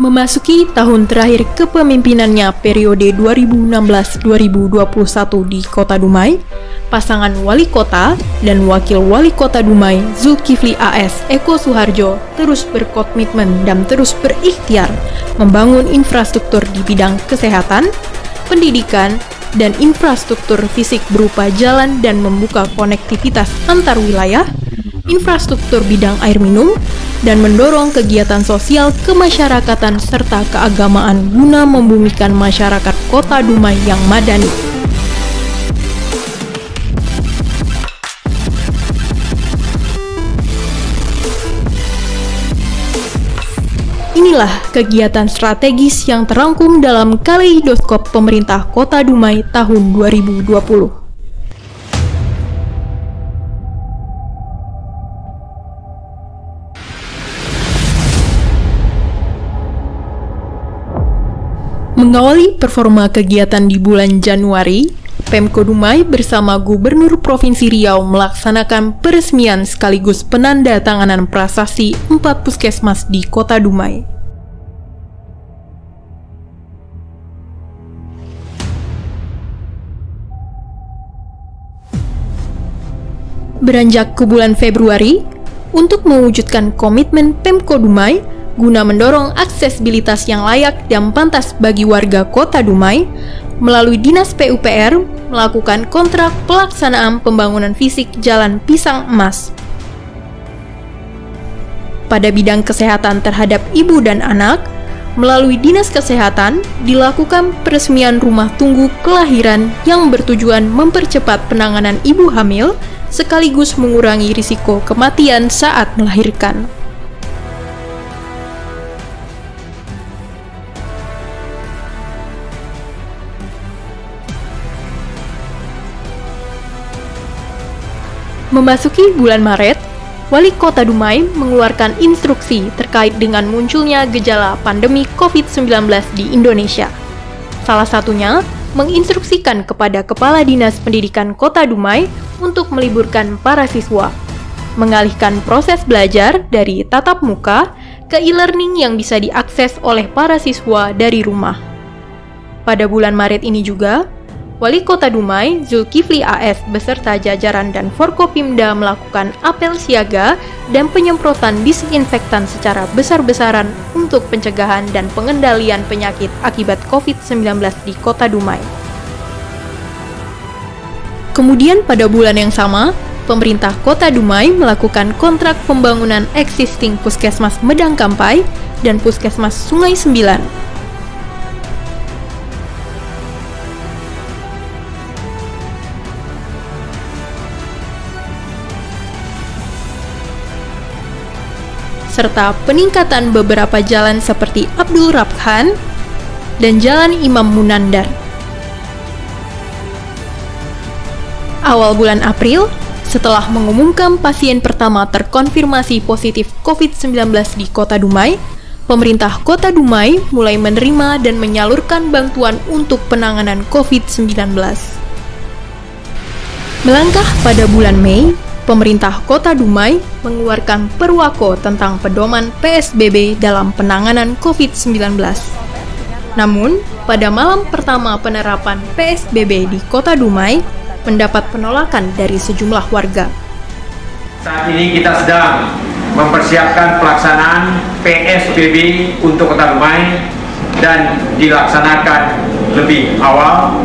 Memasuki tahun terakhir kepemimpinannya periode 2016-2021 di Kota Dumai, pasangan wali kota dan wakil wali kota Dumai Zulkifli AS Eko Suharjo terus berkomitmen dan terus berikhtiar membangun infrastruktur di bidang kesehatan, pendidikan, dan infrastruktur fisik berupa jalan dan membuka konektivitas antar wilayah, infrastruktur bidang air minum, dan mendorong kegiatan sosial kemasyarakatan serta keagamaan guna membumikan masyarakat Kota Dumai yang madani. Inilah kegiatan strategis yang terangkum dalam Kaleidoskop Pemerintah Kota Dumai tahun 2020. Mengawali performa kegiatan di bulan Januari, Pemko Dumai bersama Gubernur Provinsi Riau melaksanakan peresmian sekaligus penandatanganan prasasti 4 puskesmas di Kota Dumai. Beranjak ke bulan Februari, untuk mewujudkan komitmen Pemko Dumai guna mendorong aksesibilitas yang layak dan pantas bagi warga Kota Dumai, melalui Dinas PUPR melakukan kontrak pelaksanaan pembangunan fisik Jalan Pisang Emas. Pada bidang kesehatan terhadap ibu dan anak, melalui Dinas Kesehatan dilakukan peresmian rumah tunggu kelahiran yang bertujuan mempercepat penanganan ibu hamil sekaligus mengurangi risiko kematian saat melahirkan. Memasuki bulan Maret, Wali Kota Dumai mengeluarkan instruksi terkait dengan munculnya gejala pandemi COVID-19 di Indonesia. Salah satunya, menginstruksikan kepada Kepala Dinas Pendidikan Kota Dumai untuk meliburkan para siswa, mengalihkan proses belajar dari tatap muka ke e-learning yang bisa diakses oleh para siswa dari rumah. Pada bulan Maret ini juga, Wali Kota Dumai, Zulkifli AS beserta jajaran dan Forkopimda melakukan apel siaga dan penyemprotan disinfektan secara besar-besaran untuk pencegahan dan pengendalian penyakit akibat COVID-19 di Kota Dumai. Kemudian pada bulan yang sama, pemerintah Kota Dumai melakukan kontrak pembangunan existing Puskesmas Medang Kampai dan Puskesmas Sungai Sembilan. Serta peningkatan beberapa jalan seperti Abdul Rabkhan dan Jalan Imam Munandar. Awal bulan April, setelah mengumumkan pasien pertama terkonfirmasi positif COVID-19 di Kota Dumai, pemerintah Kota Dumai mulai menerima dan menyalurkan bantuan untuk penanganan COVID-19. Melangkah pada bulan Mei, pemerintah Kota Dumai mengeluarkan perwako tentang pedoman PSBB dalam penanganan COVID-19. Namun, pada malam pertama penerapan PSBB di Kota Dumai, mendapat penolakan dari sejumlah warga. Saat ini kita sedang mempersiapkan pelaksanaan PSBB untuk Kota Dumai dan dilaksanakan lebih awal,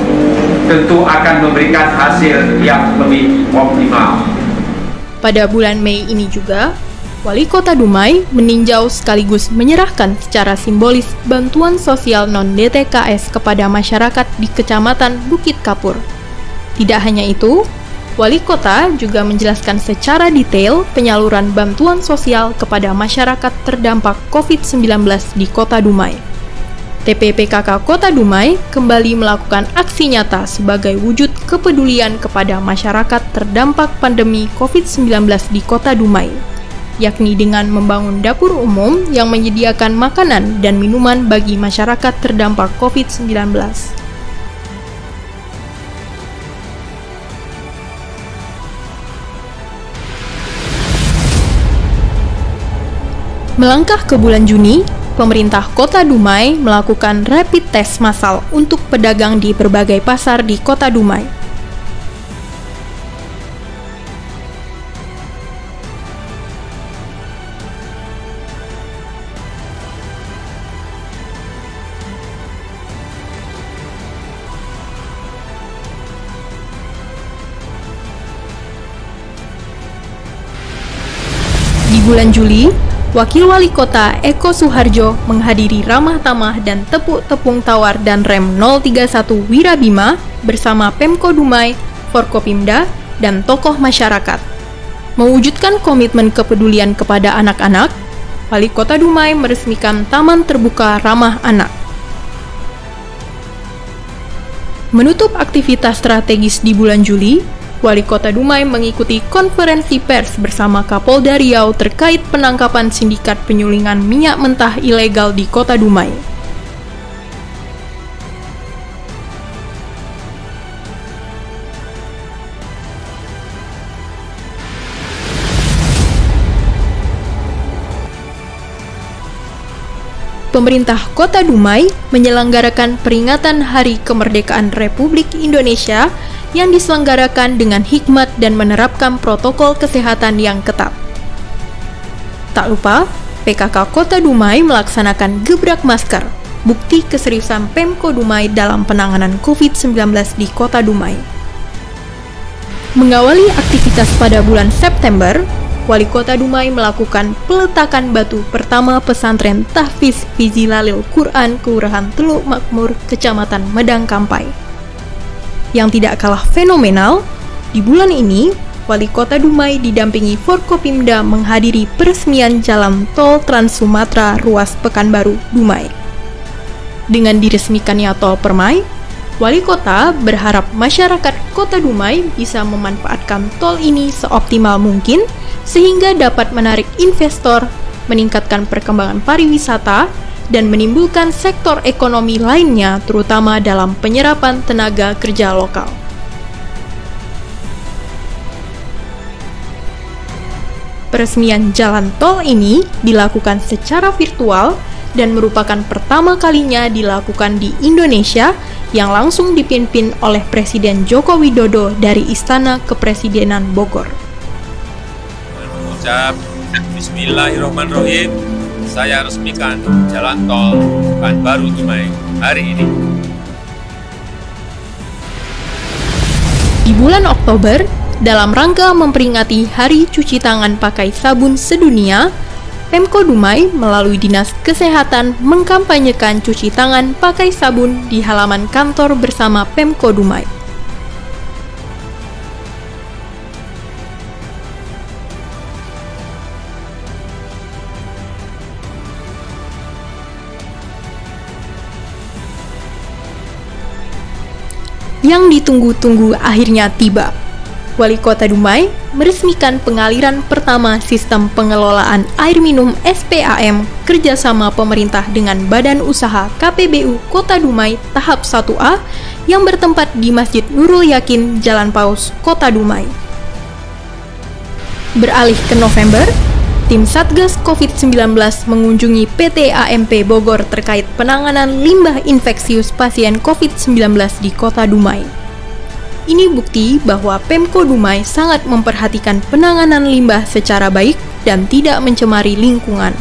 tentu akan memberikan hasil yang lebih optimal. Pada bulan Mei ini juga, Wali Kota Dumai meninjau sekaligus menyerahkan secara simbolis bantuan sosial non-DTKS kepada masyarakat di Kecamatan Bukit Kapur. Tidak hanya itu, Wali Kota juga menjelaskan secara detail penyaluran bantuan sosial kepada masyarakat terdampak COVID-19 di Kota Dumai. TPPKK Kota Dumai kembali melakukan aksi nyata sebagai wujud kepedulian kepada masyarakat terdampak pandemi COVID-19 di Kota Dumai, yakni dengan membangun dapur umum yang menyediakan makanan dan minuman bagi masyarakat terdampak COVID-19. Melangkah ke bulan Juni, pemerintah Kota Dumai melakukan rapid test massal untuk pedagang di berbagai pasar di Kota Dumai. Di bulan Juli, Wakil Wali Kota Eko Suharjo menghadiri ramah tamah dan tepuk tepung tawar dan rem 031 Wirabima bersama Pemko Dumai, Forkopimda, dan tokoh masyarakat. Mewujudkan komitmen kepedulian kepada anak-anak, Wali Kota Dumai meresmikan Taman Terbuka Ramah Anak. Menutup aktivitas strategis di bulan Juli, Wali Kota Dumai mengikuti konferensi pers bersama Kapolda Riau terkait penangkapan sindikat penyulingan minyak mentah ilegal di Kota Dumai. Pemerintah Kota Dumai menyelenggarakan peringatan Hari Kemerdekaan Republik Indonesia yang diselenggarakan dengan hikmat dan menerapkan protokol kesehatan yang ketat. Tak lupa, PKK Kota Dumai melaksanakan gebrak masker, bukti keseriusan Pemko Dumai dalam penanganan COVID-19 di Kota Dumai. Mengawali aktivitas pada bulan September, Wali Kota Dumai melakukan peletakan batu pertama pesantren Tahfiz Fizilalil Quran Kelurahan Teluk Makmur, Kecamatan Medang Kampai. Yang tidak kalah fenomenal, di bulan ini, Wali Kota Dumai didampingi Forkopimda menghadiri peresmian Jalan Tol Trans Sumatera ruas Pekanbaru, Dumai. Dengan diresmikannya Tol Permai, Wali Kota berharap masyarakat Kota Dumai bisa memanfaatkan tol ini seoptimal mungkin sehingga dapat menarik investor, meningkatkan perkembangan pariwisata, dan menimbulkan sektor ekonomi lainnya terutama dalam penyerapan tenaga kerja lokal. Peresmian jalan tol ini dilakukan secara virtual dan merupakan pertama kalinya dilakukan di Indonesia yang langsung dipimpin oleh Presiden Joko Widodo dari Istana Kepresidenan Bogor. Mengucap Bismillahirrahmanirrahim, saya resmikan jalan tol Pekanbaru Dumai hari ini. Di bulan Oktober, dalam rangka memperingati Hari Cuci Tangan Pakai Sabun Sedunia, Pemko Dumai melalui Dinas Kesehatan mengkampanyekan cuci tangan pakai sabun di halaman kantor bersama Pemko Dumai. Yang ditunggu-tunggu akhirnya tiba. Wali Kota Dumai meresmikan pengaliran pertama sistem pengelolaan air minum SPAM kerjasama pemerintah dengan Badan Usaha KPBU Kota Dumai tahap 1A yang bertempat di Masjid Nurul Yakin, Jalan Paus, Kota Dumai. Beralih ke November, tim Satgas COVID-19 mengunjungi PT AMP Bogor terkait penanganan limbah infeksius pasien COVID-19 di Kota Dumai. Ini bukti bahwa Pemko Dumai sangat memperhatikan penanganan limbah secara baik dan tidak mencemari lingkungan.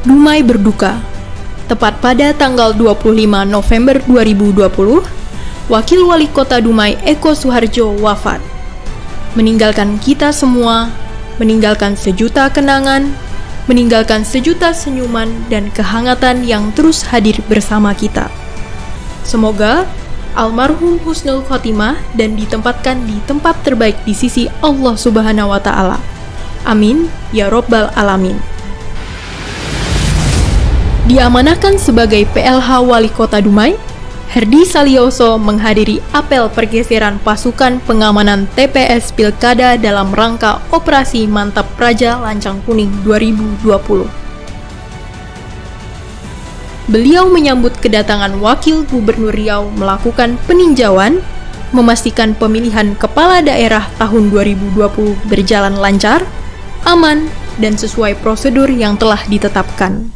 Dumai berduka. Tepat pada tanggal 25 November 2020, Wakil Wali Kota Dumai Eko Suharjo wafat. Meninggalkan kita semua, meninggalkan sejuta kenangan, meninggalkan sejuta senyuman dan kehangatan yang terus hadir bersama kita. Semoga almarhum husnul khotimah dan ditempatkan di tempat terbaik di sisi Allah Subhanahu wa Ta'ala. Amin ya Rabbal Alamin. Diamanahkan sebagai PLH Wali Kota Dumai, Herdi Salioso menghadiri apel pergeseran pasukan pengamanan TPS Pilkada dalam rangka Operasi Mantap Praja Lancang Kuning 2020. Beliau menyambut kedatangan Wakil Gubernur Riau melakukan peninjauan, memastikan pemilihan kepala daerah tahun 2020 berjalan lancar, aman, dan sesuai prosedur yang telah ditetapkan.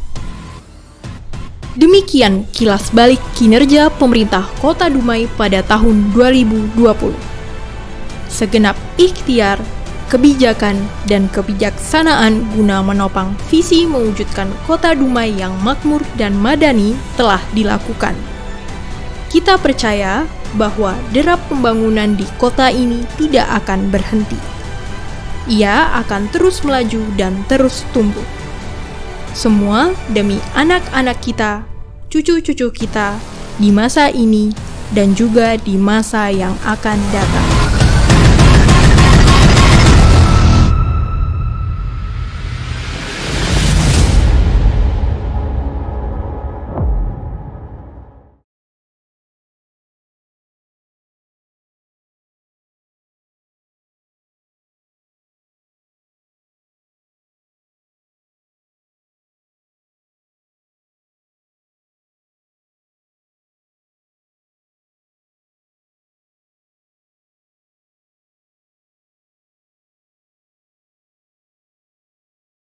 Demikian kilas balik kinerja pemerintah Kota Dumai pada tahun 2020. Segenap ikhtiar, kebijakan, dan kebijaksanaan guna menopang visi mewujudkan Kota Dumai yang makmur dan madani telah dilakukan. Kita percaya bahwa derap pembangunan di kota ini tidak akan berhenti. Ia akan terus melaju dan terus tumbuh. Semua demi anak-anak kita, cucu-cucu kita di masa ini dan juga di masa yang akan datang.